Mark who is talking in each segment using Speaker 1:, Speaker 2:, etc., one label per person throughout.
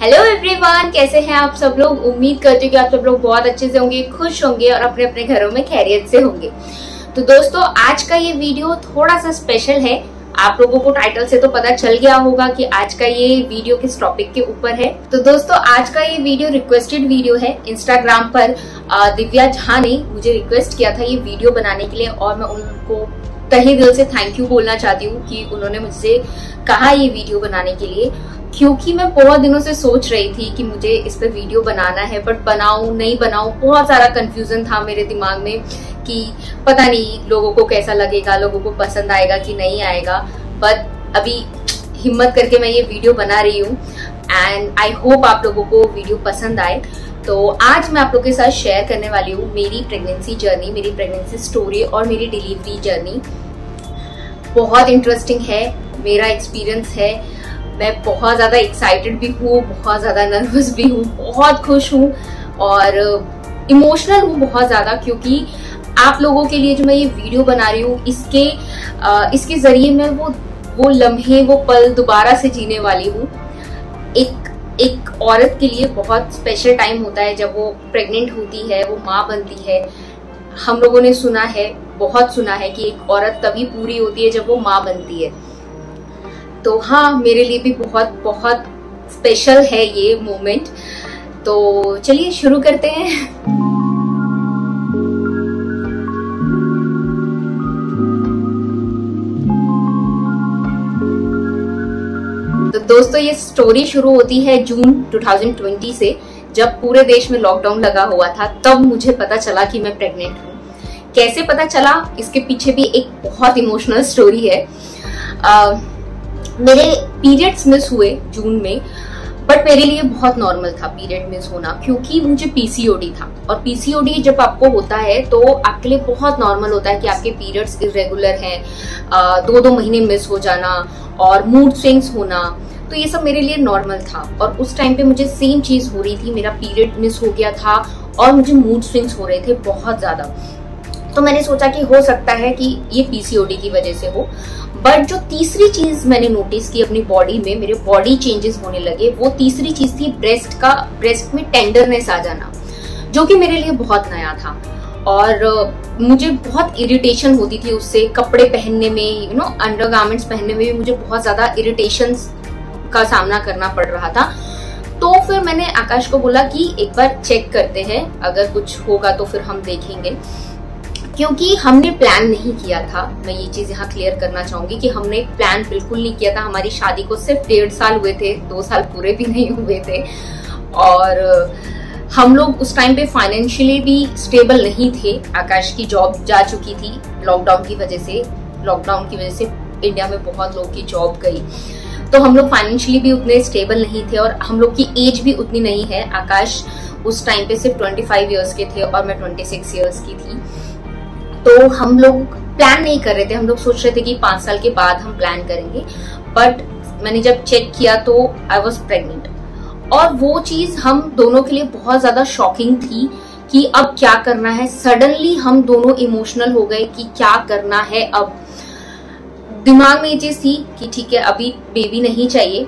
Speaker 1: Hello everyone, कैसे हैं आप सब लोग। उम्मीद करती हूँ कि आप सब लोग बहुत अच्छे से होंगे, खुश होंगे और अपने अपने घरों में खैरियत से होंगे। तो दोस्तों, आज का ये वीडियो थोड़ा सा स्पेशल है। आप लोगों को टाइटल से तो पता चल गया होगा कि आज का ये वीडियो किस टॉपिक के ऊपर है। तो दोस्तों, आज का ये वीडियो रिक्वेस्टेड वीडियो है। इंस्टाग्राम पर दिव्या झा ने मुझे रिक्वेस्ट किया था ये वीडियो बनाने के लिए और मैं उनको तहे दिल से थैंक यू बोलना चाहती हूँ कि उन्होंने मुझसे कहा ये वीडियो बनाने के लिए, क्योंकि मैं बहुत दिनों से सोच रही थी कि मुझे इस पे वीडियो बनाना है, बट बनाऊं नहीं बनाऊं, बहुत सारा कंफ्यूजन था मेरे दिमाग में कि पता नहीं लोगों को कैसा लगेगा, लोगों को पसंद आएगा कि नहीं आएगा। बट अभी हिम्मत करके मैं ये वीडियो बना रही हूँ एंड आई होप आप लोगों को वीडियो पसंद आए। तो आज मैं आप लोगों के साथ शेयर करने वाली हूँ मेरी प्रेगनेंसी जर्नी, मेरी प्रेगनेंसी स्टोरी और मेरी डिलीवरी जर्नी। बहुत इंटरेस्टिंग है, मेरा एक्सपीरियंस है। मैं बहुत ज्यादा एक्साइटेड भी हूँ, बहुत ज्यादा नर्वस भी हूँ, बहुत खुश हूँ और इमोशनल हूँ बहुत ज्यादा, क्योंकि आप लोगों के लिए जो मैं ये वीडियो बना रही हूँ इसके जरिए मैं वो लम्हे, वो पल दोबारा से जीने वाली हूँ। एक औरत के लिए बहुत स्पेशल टाइम होता है जब वो प्रेग्नेंट होती है, वो माँ बनती है। हम लोगों ने सुना है, बहुत सुना है कि एक औरत तभी पूरी होती है जब वो माँ बनती है। तो हाँ, मेरे लिए भी बहुत बहुत स्पेशल है ये मोमेंट। तो चलिए शुरू करते हैं। तो दोस्तों, ये स्टोरी शुरू होती है जून 2020 से, जब पूरे देश में लॉकडाउन लगा हुआ था। तब मुझे पता चला कि मैं प्रेग्नेंट हूँ। कैसे पता चला, इसके पीछे भी एक बहुत इमोशनल स्टोरी है। मेरे पीरियड्स मिस हुए जून में, बट मेरे लिए बहुत नॉर्मल था पीरियड मिस होना, क्योंकि मुझे पीसीओडी था। और पीसीओडी जब आपको होता है तो आपके लिए बहुत नॉर्मल होता है कि आपके पीरियड्स इरेगुलर हैं, 2-2 महीने मिस हो जाना और मूड स्विंग्स होना। तो ये सब मेरे लिए नॉर्मल था और उस टाइम पे मुझे सेम चीज हो रही थी। मेरा पीरियड मिस हो गया था और मुझे मूड स्विंग्स हो रहे थे बहुत ज्यादा। तो मैंने सोचा कि हो सकता है कि ये पीसीओडी की वजह से हो। बट जो तीसरी चीज मैंने नोटिस की अपनी बॉडी में, मेरे बॉडी चेंजेस होने लगे, वो तीसरी चीज थी ब्रेस्ट में टेंडरनेस आ जाना, जो कि मेरे लिए बहुत नया था और मुझे बहुत इरिटेशन होती थी उससे। कपड़े पहनने में, अंडरगारमेंट्स पहनने में भी मुझे बहुत ज्यादा इरिटेशन का सामना करना पड़ रहा था। तो फिर मैंने आकाश को बोला कि एक बार चेक करते हैं, अगर कुछ होगा तो फिर हम देखेंगे, क्योंकि हमने प्लान नहीं किया था। मैं ये चीज यहाँ क्लियर करना चाहूंगी कि हमने प्लान बिल्कुल नहीं किया था। हमारी शादी को सिर्फ 1.5 साल हुए थे, 2 साल पूरे भी नहीं हुए थे और हम लोग उस टाइम पे फाइनेंशियली भी स्टेबल नहीं थे। आकाश की जॉब जा चुकी थी लॉकडाउन की वजह से। लॉकडाउन की वजह से इंडिया में बहुत लोगों की जॉब गई, तो हम लोग फाइनेंशियली भी उतने स्टेबल नहीं थे और हम लोग की एज भी उतनी नहीं है। आकाश उस टाइम पे सिर्फ 25 ईयर्स के थे और मैं 26 ईयर्स की थी। तो हम लोग प्लान नहीं कर रहे थे। हम लोग सोच रहे थे कि 5 साल के बाद हम प्लान करेंगे। बट मैंने जब चेक किया तो आई वॉज प्रेग्नेंट और वो चीज हम दोनों के लिए बहुत ज्यादा शॉकिंग थी कि अब क्या करना है। सडनली हम दोनों इमोशनल हो गए कि क्या करना है। अब दिमाग में ये चीज थी कि ठीक है, अभी बेबी नहीं चाहिए,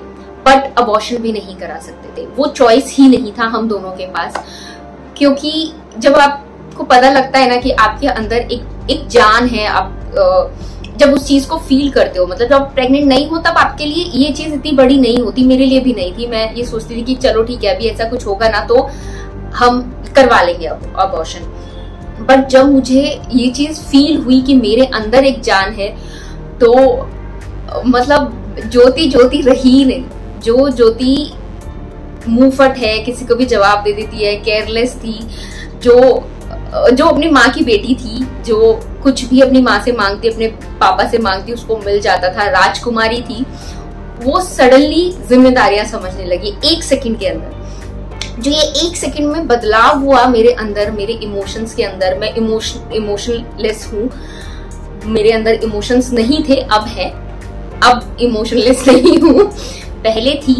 Speaker 1: बट अबॉर्शन भी नहीं करा सकते थे। वो चॉइस ही नहीं था हम दोनों के पास, क्योंकि जब आपको पता लगता है ना कि आपके अंदर एक जान है, आप जब उस चीज को फील करते हो, मतलब जब प्रेग्नेंट नहीं हो तब आपके लिए ये चीज इतनी बड़ी नहीं होती। मेरे लिए भी नहीं थी। मैं ये सोचती थी कि चलो ठीक है, अभी ऐसा कुछ होगा ना तो हम करवा लेंगे अबॉर्शन। बट जब मुझे ये चीज फील हुई कि मेरे अंदर एक जान है, तो मतलब ज्योति ज्योति रही ही नहीं। जो ज्योति मुंहफट है, किसी को भी जवाब दे देती है, केयरलेस थी, जो अपनी माँ की बेटी थी, जो कुछ भी अपनी माँ से मांगती, अपने पापा से मांगती, उसको मिल जाता था, राजकुमारी थी, वो सडनली जिम्मेदारियां समझने लगी 1 सेकंड के अंदर। जो ये 1 सेकंड में बदलाव हुआ मेरे अंदर, मेरे इमोशंस के अंदर, मैं इमोशनलेस हूँ। मेरे अंदर इमोशंस नहीं थे, अब है। अब इमोशनलेस नहीं हूँ, पहले थी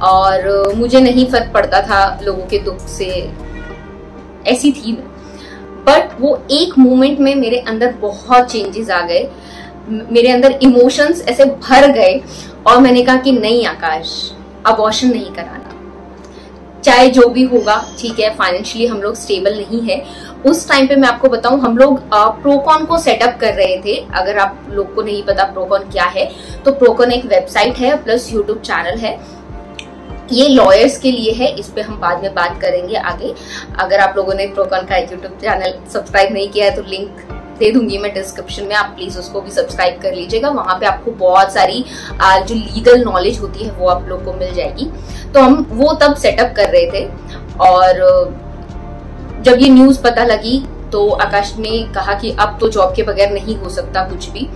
Speaker 1: और मुझे नहीं फर्क पड़ता था लोगों के दुख से, ऐसी थी। बट वो एक मोमेंट में मेरे अंदर बहुत चेंजेस आ गए, मेरे अंदर इमोशंस ऐसे भर गए और मैंने कहा कि नहीं आकाश, अबॉर्शन नहीं कराना। चाहे जो भी होगा, ठीक है, फाइनेंशियली हम लोग स्टेबल नहीं है। उस टाइम पे मैं आपको बताऊं, हम लोग प्रोकॉन को सेटअप कर रहे थे। अगर आप लोग को नहीं पता प्रोकॉन क्या है, तो प्रोकॉन एक वेबसाइट है प्लस यूट्यूब चैनल है। ये लॉयर्स के लिए है, इस पे हम बाद में बात करेंगे आगे। अगर आप लोगों ने प्रोकॉन का यूट्यूब चैनल सब्सक्राइब नहीं किया है तो लिंक दे दूंगी मैं डिस्क्रिप्शन में, आप प्लीज उसको भी सब्सक्राइब कर लीजिएगा। वहां पे आपको बहुत सारी जो लीगल नॉलेज होती है वो आप लोग को मिल जाएगी। तो हम वो तब सेटअप कर रहे थे, और जब ये न्यूज पता लगी तो आकाश ने कहा कि अब तो जॉब के बगैर नहीं हो सकता कुछ भी,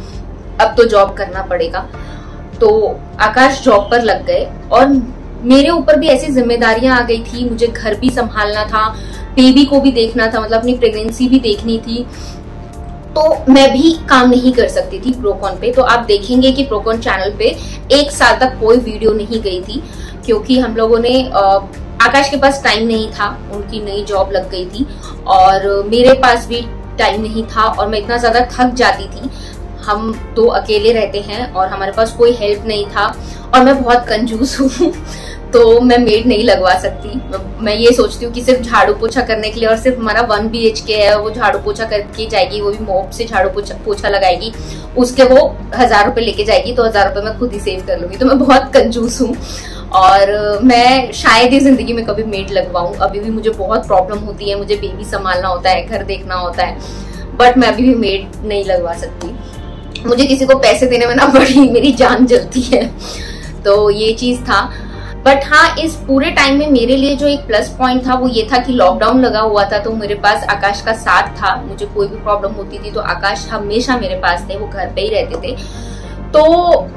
Speaker 1: अब तो जॉब करना पड़ेगा। तो आकाश जॉब पर लग गए, और मेरे ऊपर भी ऐसी जिम्मेदारियां आ गई थी। मुझे घर भी संभालना था, बेबी को भी देखना था, मतलब अपनी प्रेगनेंसी भी देखनी थी, तो मैं भी काम नहीं कर सकती थी प्रोकॉन पे। तो आप देखेंगे कि प्रोकॉन चैनल पे 1 साल तक कोई वीडियो नहीं गई थी, क्योंकि हम लोगों ने आकाश के पास टाइम नहीं था, उनकी नई जॉब लग गई थी, और मेरे पास भी टाइम नहीं था, और मैं इतना ज्यादा थक जाती थी। हम 2 अकेले रहते हैं और हमारे पास कोई हेल्प नहीं था, और मैं बहुत कंजूस हूँ तो मैं मेड नहीं लगवा सकती। मैं ये सोचती हूँ कि सिर्फ झाड़ू पोछा करने के लिए, और सिर्फ हमारा 1 BHK है, वो झाड़ू पोछा करके जाएगी, वो भी मॉप से झाड़ू पोछा लगाएगी, उसके वो 1000 रुपए लेके जाएगी, तो 1000 रुपए मैं खुद ही सेव कर लूंगी। तो मैं बहुत कंजूस हूँ, और मैं शायद ही जिंदगी में कभी मेड लगवाऊं। अभी भी मुझे बहुत प्रॉब्लम होती है, मुझे बेबी संभालना होता है, घर देखना होता है, बट मैं अभी भी मेड नहीं लगवा सकती। मुझे किसी को पैसे देने में ना बड़ी मेरी जान जलती है। तो ये चीज था। बट हाँ, इस पूरे टाइम में मेरे लिए जो एक प्लस पॉइंट था वो ये था कि लॉकडाउन लगा हुआ था, तो मेरे पास आकाश का साथ था। मुझे कोई भी प्रॉब्लम होती थी तो आकाश हमेशा मेरे पास थे, वो घर पे ही रहते थे। तो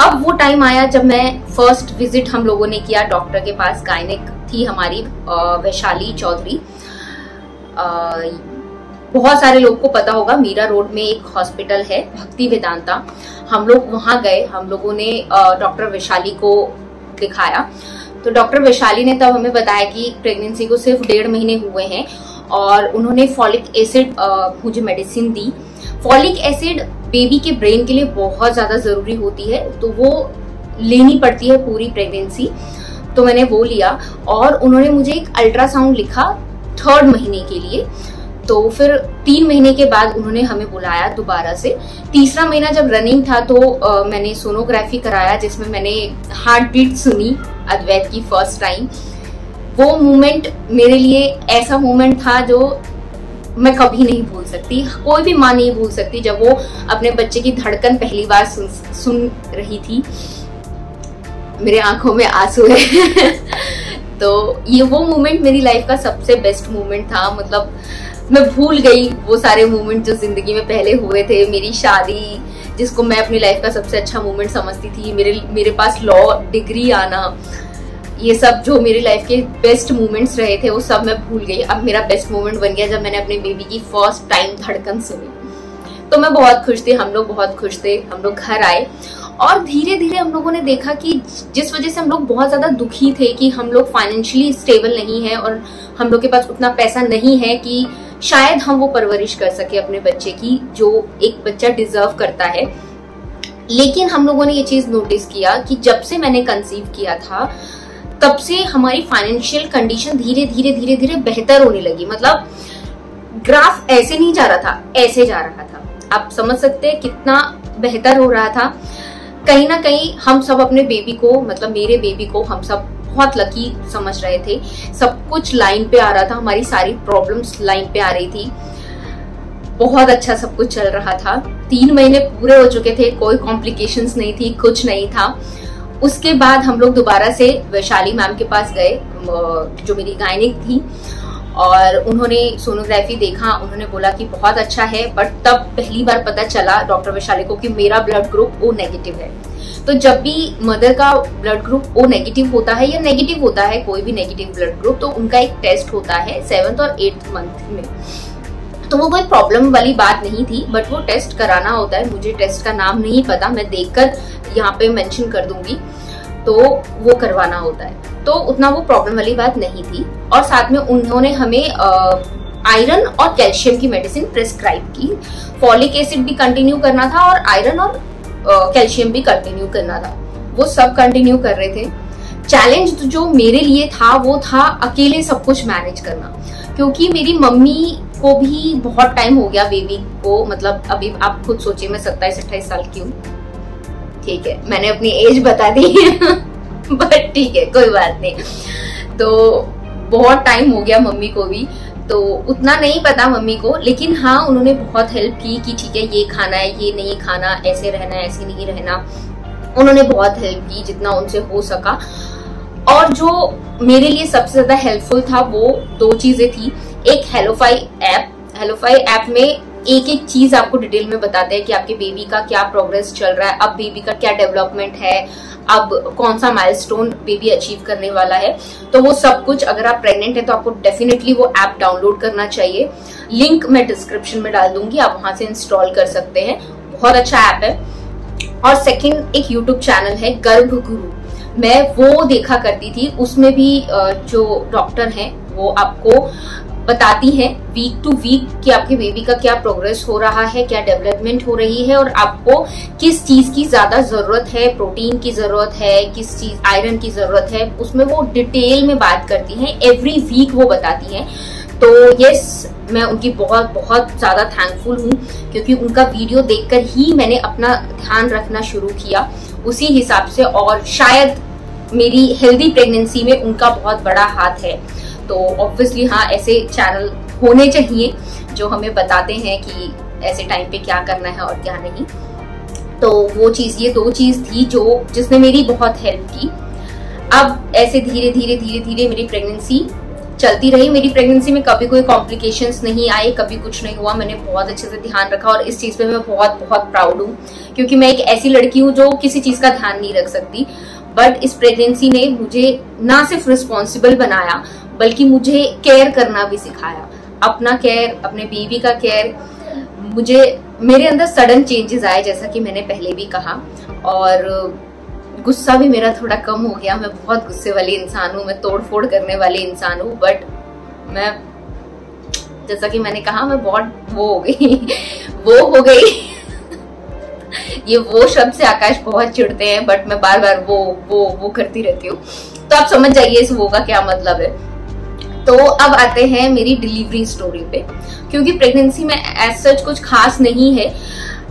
Speaker 1: अब वो टाइम आया जब मैं फर्स्ट विजिट हम लोगों ने किया डॉक्टर के पास। गायनेक थी हमारी वैशाली चौधरी। बहुत सारे लोग को पता होगा, मीरा रोड में एक हॉस्पिटल है भक्ति वेदांता। हम लोग वहां गए, हम लोगों ने डॉक्टर वैशाली को दिखाया। तो डॉक्टर वैशाली ने तब हमें बताया कि प्रेगनेंसी को सिर्फ 1.5 महीने हुए हैं, और उन्होंने फॉलिक एसिड मुझे मेडिसिन दी। फॉलिक एसिड बेबी के ब्रेन के लिए बहुत ज्यादा जरूरी होती है, तो वो लेनी पड़ती है पूरी प्रेगनेंसी। तो मैंने वो लिया, और उन्होंने मुझे एक अल्ट्रासाउंड लिखा 3rd महीने के लिए। तो फिर 3 महीने के बाद उन्होंने हमें बुलाया दोबारा से। तीसरा महीना जब रनिंग था तो मैंने सोनोग्राफी कराया, जिसमें मैंने हार्ट बीट सुनी अद्वैत की फर्स्ट टाइम। वो मोमेंट मेरे लिए ऐसा मोमेंट था जो मैं कभी नहीं भूल सकती, कोई भी माँ नहीं भूल सकती, जब वो अपने बच्चे की धड़कन पहली बार सुन रही थी। मेरे आंखों में आंसू है तो ये वो मोमेंट मेरी लाइफ का सबसे बेस्ट मोमेंट था। मतलब मैं भूल गई वो सारे मोमेंट जो जिंदगी में पहले हुए थे। मेरी शादी, जिसको मैं अपनी लाइफ का सबसे अच्छा मोमेंट समझती थी, मेरे पास लॉ डिग्री आना, ये सब जो मेरी लाइफ के बेस्ट मोमेंट्स रहे थे वो सब मैं भूल गई। अब मेरा बेस्ट मोमेंट बन गया जब मैंने अपने बेबी की फर्स्ट टाइम धड़कन सुनी। तो मैं बहुत खुश थी, हम लोग बहुत खुश थे। हम लोग घर आए, और धीरे धीरे हम लोगों ने देखा कि जिस वजह से हम लोग बहुत ज्यादा दुखी थे कि हम लोग फाइनेंशियली स्टेबल नहीं है, और हम लोग के पास उतना पैसा नहीं है कि शायद हम वो परवरिश कर सके अपने बच्चे की जो एक बच्चा डिजर्व करता है। लेकिन हम लोगों ने ये चीज नोटिस किया कि जब से मैंने कंसीव किया था तब से हमारी फाइनेंशियल कंडीशन धीरे धीरे धीरे धीरे बेहतर होने लगी। मतलब ग्राफ ऐसे नहीं जा रहा था, ऐसे जा रहा था। आप समझ सकते हैं कितना बेहतर हो रहा था। कहीं ना कहीं हम सब अपने बेबी को, मतलब मेरे बेबी को हम सब बहुत लकी समझ रहे थे। सब कुछ लाइन पे आ रहा था, हमारी सारी प्रॉब्लम्स लाइन पे आ रही थी, बहुत अच्छा सब कुछ चल रहा था। 3 महीने पूरे हो चुके थे, कोई कॉम्प्लिकेशंस नहीं थी, कुछ नहीं था। उसके बाद हम लोग दोबारा से वैशाली मैम के पास गए, जो मेरी गायनिक थी, और उन्होंने सोनोग्राफी देखा। उन्होंने बोला कि बहुत अच्छा है, बट तब पहली बार पता चला डॉक्टर वैशाली को कि मेरा ब्लड ग्रुप O नेगेटिव है। तो जब भी मदर का ब्लड ग्रुप O नेगेटिव होता है या नेगेटिव होता है कोई भी नेगेटिव ब्लड ग्रुप, तो उनका एक टेस्ट होता है 7th और 8th मंथ में। तो वो कोई प्रॉब्लम वाली बात नहीं थी, बट वो टेस्ट कराना होता है। मुझे टेस्ट का नाम नहीं पता, मैं देखकर यहाँ पे मेंशन कर दूंगी। तो वो करवाना होता है, तो उतना वो प्रॉब्लम वाली बात नहीं थी। और साथ में उन्होंने हमें आयरन और कैल्शियम की मेडिसिन प्रिस्क्राइब की। फॉलिक एसिड भी कंटिन्यू करना था, और आयरन और कैल्शियम भी कंटिन्यू करना था। वो सब कंटिन्यू कर रहे थे। चैलेंज जो मेरे लिए था वो था अकेले सब कुछ मैनेज करना, क्योंकि मेरी मम्मी को भी बहुत टाइम हो गया बेबी को, मतलब अभी आप खुद सोचिए मैं 27-28 साल की हूँ, ठीक है मैंने अपनी एज बता दी बट ठीक है कोई बात नहीं। तो बहुत टाइम हो गया मम्मी को भी, तो उतना नहीं पता मम्मी को, लेकिन हाँ उन्होंने बहुत हेल्प की कि ठीक है ये खाना है, ये नहीं खाना, ऐसे रहना है, ऐसे नहीं रहना। उन्होंने बहुत हेल्प की जितना उनसे हो सका। और जो मेरे लिए सबसे ज्यादा हेल्पफुल था वो 2 चीजें थी। एक हेलोफाई ऐप, हेलोफाई ऐप में एक एक चीज आपको डिटेल में बताते हैं कि आपके बेबी का क्या प्रोग्रेस चल रहा है, अब बेबी का क्या डेवलपमेंट है, अब कौन सा माइलस्टोन बेबी अचीव करने वाला है। तो वो सब कुछ, अगर आप प्रेग्नेंट है तो आपको डेफिनेटली वो ऐप डाउनलोड करना चाहिए। लिंक मैं डिस्क्रिप्शन में डाल दूंगी, आप वहां से इंस्टॉल कर सकते हैं, बहुत अच्छा ऐप है। और सेकंड एक यूट्यूब चैनल है गर्भ गुरु, मैं वो देखा करती थी। उसमें भी जो डॉक्टर हैं वो आपको बताती हैं वीक टू वीक कि आपके बेबी का क्या प्रोग्रेस हो रहा है, क्या डेवलपमेंट हो रही है, और आपको किस चीज की ज्यादा जरूरत है, प्रोटीन की जरूरत है, किस चीज आयरन की जरूरत है, उसमें वो डिटेल में बात करती हैं, एवरी वीक वो बताती हैं। तो यस, मैं उनकी बहुत बहुत ज्यादा थैंकफुल हूँ, क्योंकि उनका वीडियो देखकर ही मैंने अपना ध्यान रखना शुरू किया उसी हिसाब से, और शायद मेरी हेल्दी प्रेगनेंसी में उनका बहुत बड़ा हाथ है। तो ऑब्वियसली हाँ, ऐसे चैनल होने चाहिए जो हमें बताते हैं कि ऐसे टाइम पे क्या करना है और क्या नहीं। तो वो चीज, ये 2 चीज थी जो जिसने मेरी बहुत हेल्प की। अब ऐसे धीरे धीरे धीरे धीरे मेरी प्रेगनेंसी चलती रही। मेरी प्रेगनेंसी में कभी कोई कॉम्प्लिकेशंस नहीं आए, कभी कुछ नहीं हुआ। मैंने बहुत अच्छे से ध्यान रखा और इस चीज पे मैं बहुत बहुत प्राउड हूँ, क्योंकि मैं एक ऐसी लड़की हूँ जो किसी चीज का ध्यान नहीं रख सकती। बट इस प्रेगनेंसी ने मुझे ना सिर्फ रिस्पॉन्सिबल बनाया, बल्कि मुझे केयर करना भी सिखाया, अपना केयर, अपने बेबी का केयर। मेरे अंदर सडन चेंजेस आए, जैसा कि मैंने पहले भी कहा, और गुस्सा भी मेरा थोड़ा कम हो गया। मैं बहुत गुस्से वाली इंसान हूँ, मैं तोड़ फोड़ करने वाली इंसान हूँ, बट मैं, जैसा कि मैंने कहा, मैं बहुत वो हो गई ये वो शब्द से आकाश बहुत चिढ़ते हैं, बट मैं बार बार वो करती रहती हूँ, तो आप समझ जाइए इस वो का क्या मतलब है। तो अब आते हैं मेरी डिलीवरी स्टोरी पे, क्योंकि प्रेगनेंसी में एज सच कुछ खास नहीं है।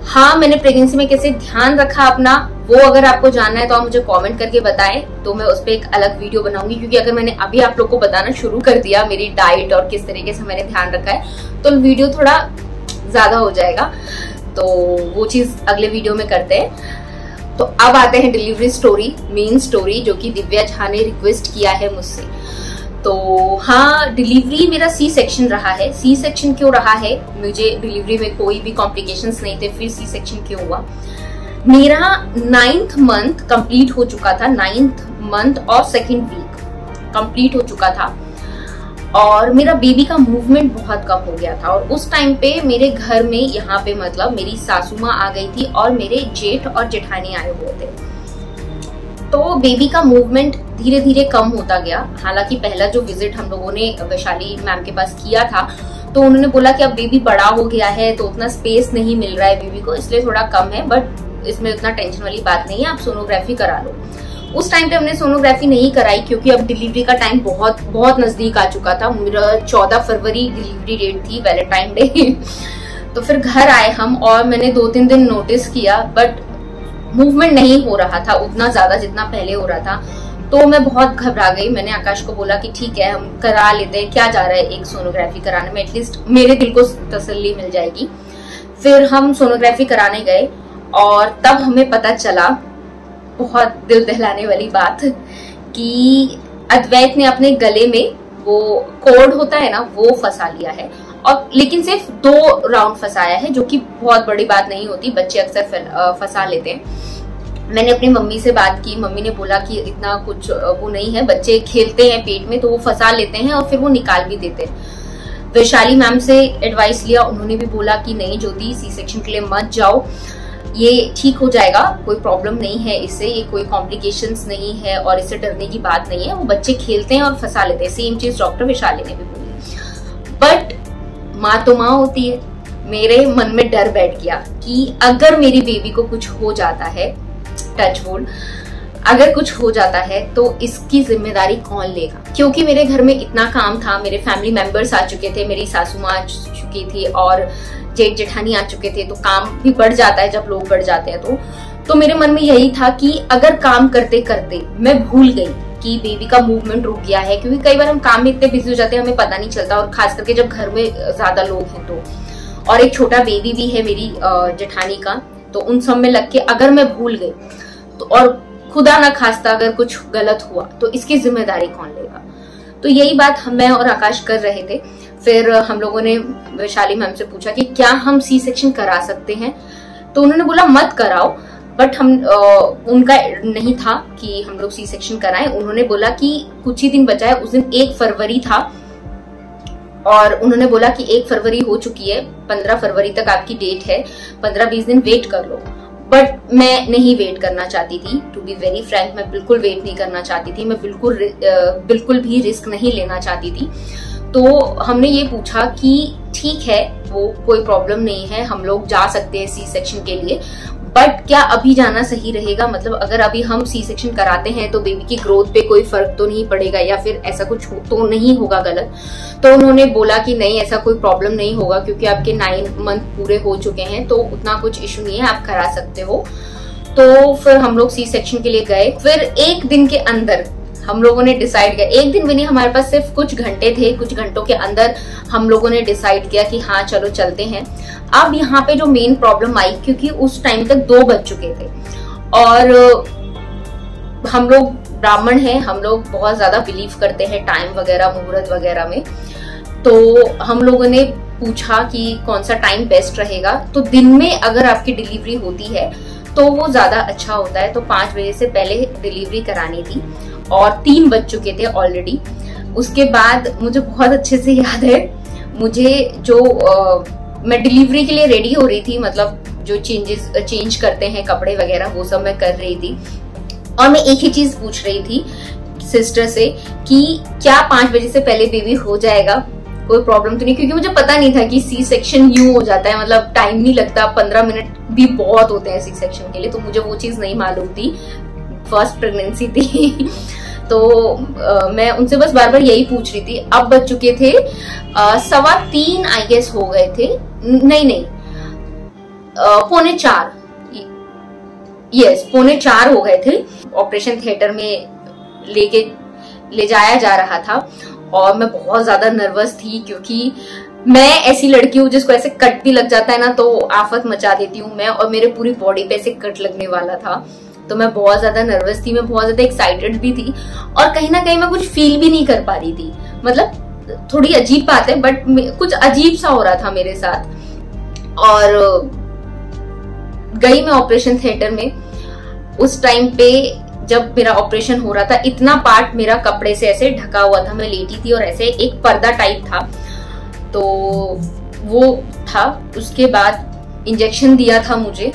Speaker 1: हाँ, मैंने प्रेगनेंसी में कैसे ध्यान रखा अपना, वो अगर आपको जानना है तो आप मुझे कमेंट करके बताएं, तो मैं उस पर एक अलग वीडियो बनाऊंगी। क्योंकि अगर मैंने अभी आप लोग को बताना शुरू कर दिया मेरी डाइट और किस तरीके से मैंने ध्यान रखा है, तो वीडियो थोड़ा ज्यादा हो जाएगा, तो वो चीज अगले वीडियो में करते हैं। तो अब आते हैं डिलीवरी स्टोरी, मेन स्टोरी, जो कि दिव्या झा ने रिक्वेस्ट किया है मुझसे। तो हाँ, डिलीवरी मेरा सी सेक्शन रहा है। सी सेक्शन क्यों रहा है? मुझे डिलीवरी में कोई भी कॉम्प्लिकेशंस नहीं थे, फिर सी सेक्शन क्यों हुआ? मेरा 9th मंथ कंप्लीट हो चुका था, 9th मंथ और 2nd वीक कंप्लीट हो चुका था, और मेरा बेबी का मूवमेंट बहुत कम हो गया था। और उस टाइम पे मेरे घर में, यहाँ पे मतलब मेरी सासू माँ आ गई थी और मेरे जेठ और जेठानी आए हुए थे। तो बेबी का मूवमेंट धीरे धीरे कम होता गया। हालांकि पहला जो विजिट हम लोगों ने वैशाली मैम के पास किया था, तो उन्होंने बोला कि अब बेबी बड़ा हो गया है तो उतना स्पेस नहीं मिल रहा है बेबी को, इसलिए थोड़ा कम है, बट इसमें उतना टेंशन वाली बात नहीं है, आप सोनोग्राफी करा लो। उस टाइम पे हमने सोनोग्राफी नहीं कराई, क्योंकि अब डिलीवरी का टाइम बहुत बहुत नजदीक आ चुका था। मेरा 14 फरवरी डिलीवरी डेट थी, वैलेंटाइन डे। तो फिर घर आए हम, और मैंने 2-3 दिन नोटिस किया, बट मूवमेंट नहीं हो रहा था उतना ज्यादा जितना पहले हो रहा था। तो मैं बहुत घबरा गई। मैंने आकाश को बोला कि ठीक है, हम करा लेते हैं, क्या जा रहा है एक सोनोग्राफी कराने में, एटलीस्ट मेरे दिल को तसल्ली मिल जाएगी। फिर हम सोनोग्राफी कराने गए, और तब हमें पता चला, बहुत दिल दहलाने वाली बात, कि अद्वैत ने अपने गले में वो कोड होता है ना, वो फंसा लिया है, और लेकिन सिर्फ 2 राउंड फंसाया है, जो कि बहुत बड़ी बात नहीं होती, बच्चे अक्सर फंसा लेते हैं। मैंने अपनी मम्मी से बात की, मम्मी ने बोला कि इतना कुछ वो नहीं है, बच्चे खेलते हैं पेट में तो वो फंसा लेते हैं और फिर वो निकाल भी देते हैं। वैशाली मैम से एडवाइस लिया, उन्होंने भी बोला कि नहीं ज्योति, सी सेक्शन के लिए मत जाओ, ये ठीक हो जाएगा, कोई प्रॉब्लम नहीं है इससे, ये कोई कॉम्प्लिकेशंस नहीं है और इससे डरने की बात नहीं है, वो बच्चे खेलते हैं और फंसा लेते हैं। सेम चीज डॉक्टर वैशाली ने भी बोली। बट माँ तो माँ होती है, मेरे मन में डर बैठ गया कि अगर मेरी बेबी को कुछ हो जाता है, टच वुड, अगर कुछ हो जाता है तो इसकी जिम्मेदारी कौन लेगा? क्योंकि मेरे घर में इतना काम था, मेरे फैमिली मेंबर्स आ चुके थे, मेरी सासू माँ आ चुकी थी और जेठ जेठानी आ चुके थे, तो काम भी बढ़ जाता है जब लोग बढ़ जाते हैं। तो मेरे मन में यही था कि अगर काम करते करते मैं भूल गई कि बेबी का मूवमेंट रुक गया है, क्योंकि कई बार हम काम में इतने बिजी हो जाते हैं हमें पता नहीं चलता, और खास करके जब घर में ज्यादा लोग हैं तो, और एक छोटा बेबी भी है मेरी जेठानी का, तो उन सब में लग के अगर मैं भूल गई तो, और खुदा ना खास्ता अगर कुछ गलत हुआ तो इसकी जिम्मेदारी कौन लेगा? तो यही बात मैं और आकाश कर रहे थे। फिर हम लोगों ने वैशाली मैम से पूछा कि क्या हम सी सेक्शन करा सकते हैं, तो उन्होंने बोला मत कराओ, बट हम उनका नहीं था कि हम लोग सी सेक्शन कराएं। उन्होंने बोला कि कुछ ही दिन बचा है, उस दिन 1 फरवरी था और उन्होंने बोला कि 1 फरवरी हो चुकी है, 15 फरवरी तक आपकी डेट है, 15-20 दिन वेट कर लो। बट मैं नहीं वेट करना चाहती थी, टू बी वेरी फ्रैंक, मैं बिल्कुल वेट नहीं करना चाहती थी, मैं बिल्कुल भी रिस्क नहीं लेना चाहती थी। तो हमने ये पूछा कि ठीक है, वो कोई प्रॉब्लम नहीं है, हम लोग जा सकते हैं सी सेक्शन के लिए, बट क्या अभी जाना सही रहेगा? मतलब अगर अभी हम सी सेक्शन कराते हैं तो बेबी की ग्रोथ पे कोई फर्क तो नहीं पड़ेगा, या फिर ऐसा कुछ तो नहीं होगा गलत? तो उन्होंने बोला कि नहीं, ऐसा कोई प्रॉब्लम नहीं होगा, क्योंकि आपके 9 मंथ पूरे हो चुके हैं, तो उतना कुछ इशू नहीं है, आप करा सकते हो। तो फिर हम लोग सी सेक्शन के लिए गए। फिर 1 दिन के अंदर हम लोगों ने डिसाइड किया, 1 दिन भी नहीं, हमारे पास सिर्फ कुछ घंटे थे, कुछ घंटों के अंदर हम लोगों ने डिसाइड किया कि हाँ चलो चलते हैं। अब यहाँ पे जो मेन प्रॉब्लम आई, क्योंकि उस टाइम तक 2 बज चुके थे और हम लोग ब्राह्मण हैं, हम लोग बहुत ज्यादा बिलीव करते हैं टाइम वगैरह, मुहूर्त वगैरह में। तो हम लोगों ने पूछा कि कौन सा टाइम बेस्ट रहेगा, तो दिन में अगर आपकी डिलीवरी होती है तो वो ज्यादा अच्छा होता है। तो 5 बजे से पहले डिलीवरी करानी थी और 3 बज चुके थे ऑलरेडी। उसके बाद मुझे बहुत अच्छे से याद है, मुझे जो मैं डिलीवरी के लिए रेडी हो रही थी, मतलब जो चेंज करते हैं कपड़े वगैरह, वो सब मैं कर रही थी, और मैं एक ही चीज पूछ रही थी सिस्टर से कि क्या 5 बजे से पहले बेबी हो जाएगा, कोई प्रॉब्लम तो नहीं? क्योंकि मुझे पता नहीं था कि सी सेक्शन यूं हो जाता है, मतलब टाइम नहीं लगता, 15 मिनट भी बहुत होते हैं सी सेक्शन के लिए, तो मुझे वो चीज नहीं मालूम थी, फर्स्ट प्रेगनेंसी थी। तो मैं उनसे बस बार बार यही पूछ रही थी। अब बज चुके थे 3:15 आई गेस हो गए थे, नहीं 3:45, यस 3:45 हो गए थे। ऑपरेशन थिएटर में ले जाया जा रहा था और मैं बहुत ज्यादा नर्वस थी, क्योंकि मैं ऐसी लड़की हूँ जिसको ऐसे कट भी लग जाता है ना तो आफत मचा देती हूँ मैं, और मेरे पूरी बॉडी पे ऐसे कट लगने वाला था। तो मैं बहुत ज्यादा नर्वस थी, मैं बहुत ज्यादा एक्साइटेड भी थी, और कहीं ना कहीं मैं कुछ फील भी नहीं कर पा रही थी। मतलब थोड़ी अजीब बात है, बट कुछ अजीब सा हो रहा था मेरे साथ। और गई मैं ऑपरेशन थिएटर में। उस टाइम पे जब मेरा ऑपरेशन हो रहा था, इतना पार्ट मेरा कपड़े से ऐसे ढका हुआ था, मैं लेटी थी और ऐसे एक पर्दा टाइप था, तो वो था। उसके बाद इंजेक्शन दिया था मुझे,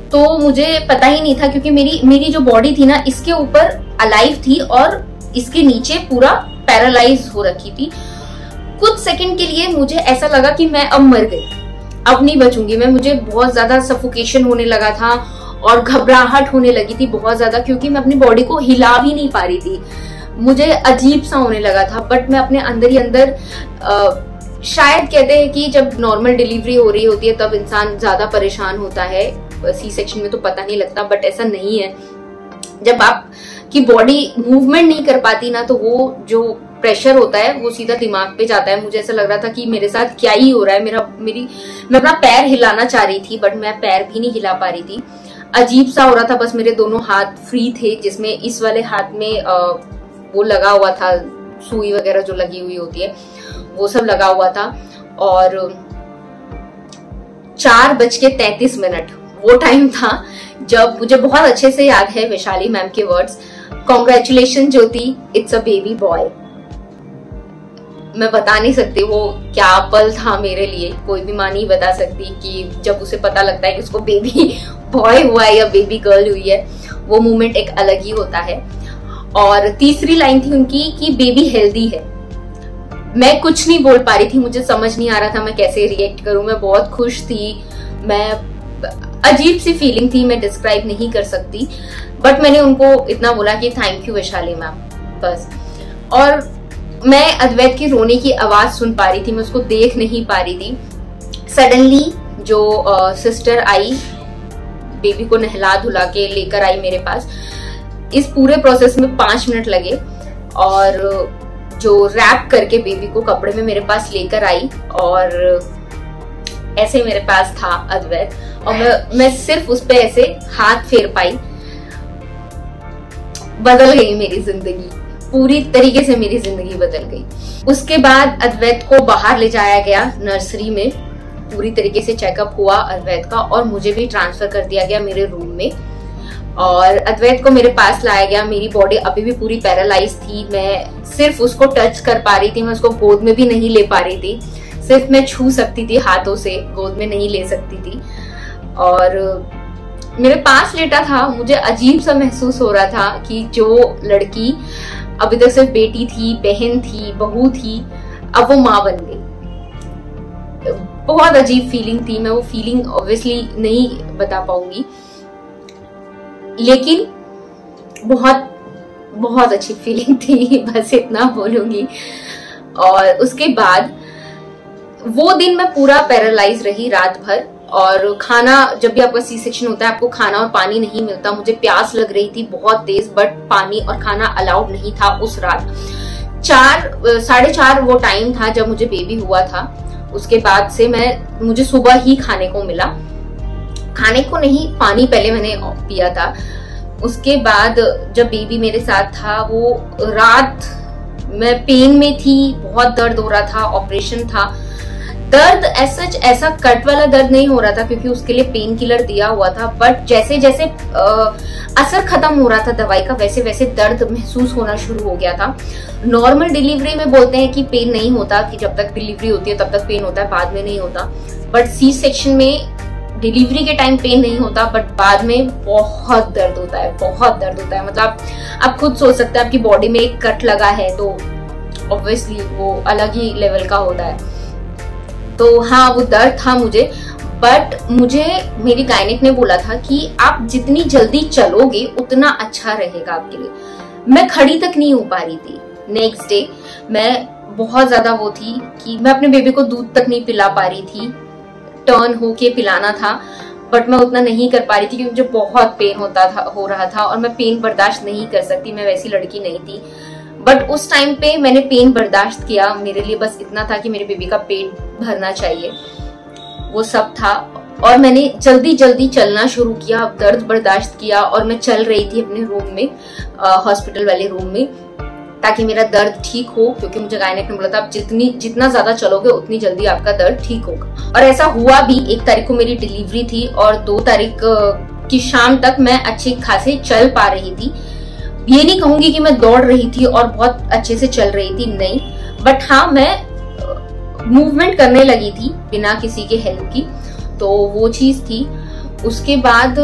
Speaker 1: तो मुझे पता ही नहीं था, क्योंकि मेरी जो बॉडी थी ना, इसके ऊपर अलाइव थी और इसके नीचे पूरा पैरालाइज हो रखी थी। कुछ सेकंड के लिए मुझे ऐसा लगा कि मैं अब मर गई, अब नहीं बचूंगी मैं। मुझे बहुत ज्यादा सफोकेशन होने लगा था और घबराहट होने लगी थी बहुत ज्यादा, क्योंकि मैं अपनी बॉडी को हिला भी नहीं पा रही थी, मुझे अजीब सा होने लगा था। बट मैं अपने अंदर ही अंदर, शायद कहते हैं कि जब नॉर्मल डिलीवरी हो रही होती है तब इंसान ज्यादा परेशान होता है, सी सेक्शन में तो पता नहीं लगता, बट ऐसा नहीं है। जब आपकी बॉडी मूवमेंट नहीं कर पाती ना, तो वो जो प्रेशर होता है वो सीधा दिमाग पे जाता है। मुझे ऐसा लग रहा था कि मेरे साथ क्या ही हो रहा है, मैं अपना पैर हिलाना चाह रही थी, बट मैं पैर भी नहीं हिला पा रही थी। अजीब सा हो रहा था। बस मेरे दोनों हाथ फ्री थे, जिसमें इस वाले हाथ में वो लगा हुआ था, सुई वगैरह जो लगी हुई होती है वो सब लगा हुआ था। और 4:33 वो टाइम था जब मुझे बहुत अच्छे से याद है वैशाली मैम के words, congratulation Jyoti, it's a baby boy. मैं बता नहीं सकती वो क्या पल था मेरे लिए, कोई भी माँ नहीं बता सकती कि जब उसे पता लगता है कि उसको बेबी बॉय हुआ है या बेबी गर्ल हुई है, वो मोमेंट एक अलग ही होता है। और तीसरी लाइन थी उनकी कि बेबी हेल्दी है। मैं कुछ नहीं बोल पा रही थी, मुझे समझ नहीं आ रहा था मैं कैसे रिएक्ट करूं। मैं बहुत खुश थी, मैं अजीब सी फीलिंग थी, मैं डिस्क्राइब नहीं कर सकती, बट मैंने उनको इतना बोला कि थैंक यू वैशाली मैम, बस। और मैं अद्वैत की रोने की आवाज सुन पा रही थी, मैं उसको देख नहीं पा रही थी। सडनली जो सिस्टर आई, बेबी को नहला धुला के लेकर आई मेरे पास। इस पूरे प्रोसेस में 5 मिनट लगे और जो रैप करके बेबी को कपड़े में मेरे पास लेकर आई और ऐसे मेरे पास था अद्वैत, और मैं सिर्फ उस पे ऐसे हाथ फेर पाई। बदल गई मेरी जिंदगी, पूरी तरीके से मेरी जिंदगी बदल गई। उसके बाद अद्वैत को बाहर ले जाया गया नर्सरी में, पूरी तरीके से चेकअप हुआ अद्वैत का, और मुझे भी ट्रांसफर कर दिया गया मेरे रूम में और अद्वैत को मेरे पास लाया गया। मेरी बॉडी अभी भी पूरी पैरालाइज थी, मैं सिर्फ उसको टच कर पा रही थी, मैं उसको गोद में भी नहीं ले पा रही थी, सिर्फ मैं छू सकती थी हाथों से, गोद में नहीं ले सकती थी। और मेरे पास लेटा था, मुझे अजीब सा महसूस हो रहा था कि जो लड़की अभी तक सिर्फ बेटी थी, बहन थी, बहू थी, अब वो माँ बन गई। बहुत अजीब फीलिंग थी, मैं वो फीलिंग ऑब्वियसली नहीं बता पाऊंगी, लेकिन बहुत बहुत अच्छी फीलिंग थी, बस इतना बोलूंगी। और उसके बाद वो दिन मैं पूरा पैरालाइज रही रात भर, और खाना, जब भी आपका सी सेक्शन होता है आपको खाना और पानी नहीं मिलता। मुझे प्यास लग रही थी बहुत तेज, बट पानी और खाना अलाउड नहीं था उस रात। 4-4:30 वो टाइम था जब मुझे बेबी हुआ था। उसके बाद से मुझे सुबह ही खाने को मिला, खाने को नहीं, पानी पहले मैंने पिया था। उसके बाद जब बेबी मेरे साथ था, वो रात मैं पेन में थी, बहुत दर्द हो रहा था, ऑपरेशन था। दर्द ऐसा कट वाला दर्द नहीं हो रहा था क्योंकि उसके लिए पेन किलर दिया हुआ था, बट जैसे जैसे असर खत्म हो रहा था दवाई का, वैसे वैसे दर्द महसूस होना शुरू हो गया था। नॉर्मल डिलीवरी में बोलते हैं कि पेन नहीं होता, कि जब तक डिलीवरी होती है तब तक पेन होता है, बाद में नहीं होता। बट सी सेक्शन में डिलीवरी के टाइम पेन नहीं होता, बट बाद में बहुत दर्द होता है, बहुत दर्द होता है। मतलब आप खुद सोच सकते हैं, आपकी बॉडी में एक कट लगा है तो ऑब्वियसली वो अलग ही लेवल का होता है। तो हाँ, वो दर्द था मुझे, बट मुझे मेरी गायनेक ने बोला था कि आप जितनी जल्दी चलोगे उतना अच्छा रहेगा आपके लिए। मैं खड़ी तक नहीं हो पा रही थी। नेक्स्ट डे मैं बहुत ज्यादा वो थी कि मैं अपने बेबी को दूध तक नहीं पिला पा रही थी, टर्न होके पिलाना था, बट मैं उतना नहीं कर पा रही थी क्योंकि मुझे बहुत पेन हो रहा था और मैं पेन बर्दाश्त नहीं कर सकती, मैं वैसी लड़की नहीं थी। बट उस टाइम पे मैंने पेन बर्दाश्त किया, मेरे लिए बस इतना था कि मेरे बेबी का पेट भरना चाहिए, वो सब था। और मैंने जल्दी जल्दी चलना शुरू किया, दर्द बर्दाश्त किया, और मैं चल रही थी अपने रूम में, हॉस्पिटल वाले रूम में, ताकि मेरा दर्द ठीक हो, क्योंकि मुझे गायनेक ने बोला था आप जितना ज्यादा चलोगे उतनी जल्दी आपका दर्द ठीक होगा। और ऐसा हुआ भी। 1 तारीख को मेरी डिलीवरी थी और 2 तारीख की शाम तक मैं अच्छे खासे चल पा रही थी। ये नहीं कहूंगी कि मैं दौड़ रही थी और बहुत अच्छे से चल रही थी, नहीं, बट हाँ, मैं मूवमेंट करने लगी थी बिना किसी के हेल्प की, तो वो चीज थी। उसके बाद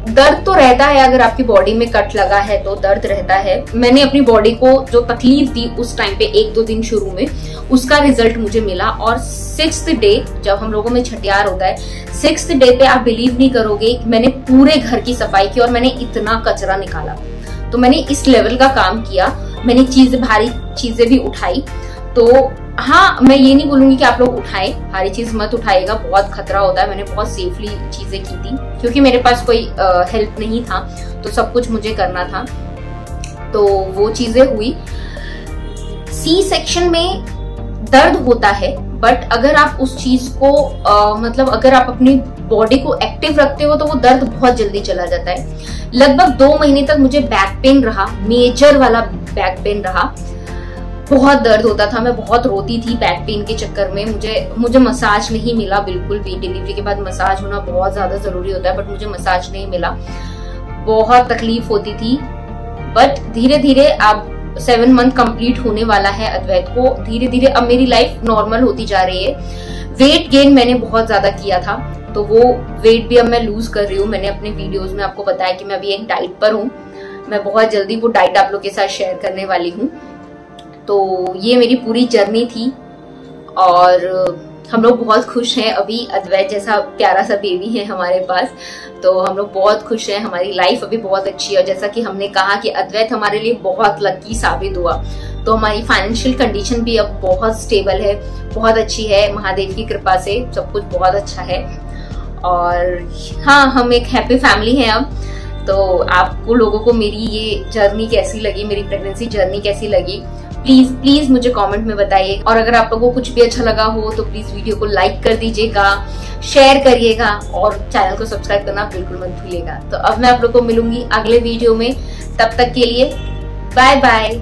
Speaker 1: दर्द तो रहता है, अगर आपकी बॉडी में कट लगा है तो दर्द रहता है। मैंने अपनी बॉडी को जो तकलीफ दी उस टाइम पे 1-2 दिन शुरू में, उसका रिजल्ट मुझे मिला। और 6th डे, जब हम लोगों में छठियार होता है, 6th डे पे आप बिलीव नहीं करोगे, मैंने पूरे घर की सफाई की और मैंने इतना कचरा निकाला। तो मैंने इस लेवल का काम किया, मैंने भारी चीजें भी उठाई। तो हाँ, मैं ये नहीं बोलूंगी कि आप लोग उठाएं, भारी चीज मत उठाएगा, बहुत खतरा होता है। मैंने बहुत सेफली चीजें की थी क्योंकि मेरे पास कोई हेल्प नहीं था, तो सब कुछ मुझे करना था, तो वो चीजें हुई। सी सेक्शन में दर्द होता है, बट अगर आप उस चीज को मतलब अगर आप अपनी बॉडी को एक्टिव रखते हो तो वो दर्द बहुत जल्दी चला जाता है। लगभग 2 महीने तक मुझे बैक पेन रहा, मेजर वाला बैक पेन रहा, बहुत दर्द होता था, मैं बहुत रोती थी बैक पेन के चक्कर में। मुझे मसाज नहीं मिला बिल्कुल भी। डिलीवरी के बाद मसाज होना बहुत ज्यादा जरूरी होता है, बट मुझे मसाज नहीं मिला, बहुत तकलीफ होती थी। बट धीरे धीरे अब 7 मंथ कंप्लीट होने वाला है अद्वैत को, धीरे धीरे अब मेरी लाइफ नॉर्मल होती जा रही है। वेट गेन मैंने बहुत ज्यादा किया था, तो वो वेट भी अब मैं लूज कर रही हूँ। मैंने अपने वीडियोस में आपको बताया कि मैं अभी एक डाइट पर हूँ, मैं बहुत जल्दी वो डाइट आप लोग के साथ शेयर करने वाली हूँ। तो ये मेरी पूरी जर्नी थी और हम लोग बहुत खुश हैं। अभी अद्वैत जैसा प्यारा सा बेबी है हमारे पास, तो हम लोग बहुत खुश हैं। हमारी लाइफ अभी बहुत अच्छी है, और जैसा कि हमने कहा कि अद्वैत हमारे लिए बहुत लकी साबित हुआ, तो हमारी फाइनेंशियल कंडीशन भी अब बहुत स्टेबल है, बहुत अच्छी है। महादेव की कृपा से सब कुछ बहुत अच्छा है। और हाँ, हम एक हैप्पी फैमिली हैं अब। तो आपको लोगों को मेरी ये जर्नी कैसी लगी, मेरी प्रेगनेंसी जर्नी कैसी लगी, प्लीज प्लीज मुझे कमेंट में बताइए। और अगर आप लोगों को कुछ भी अच्छा लगा हो तो प्लीज वीडियो को लाइक कर दीजिएगा, शेयर करिएगा, और चैनल को सब्सक्राइब करना बिल्कुल मत भूलिएगा। तो अब मैं आप लोगों को मिलूंगी अगले वीडियो में, तब तक के लिए बाय बाय।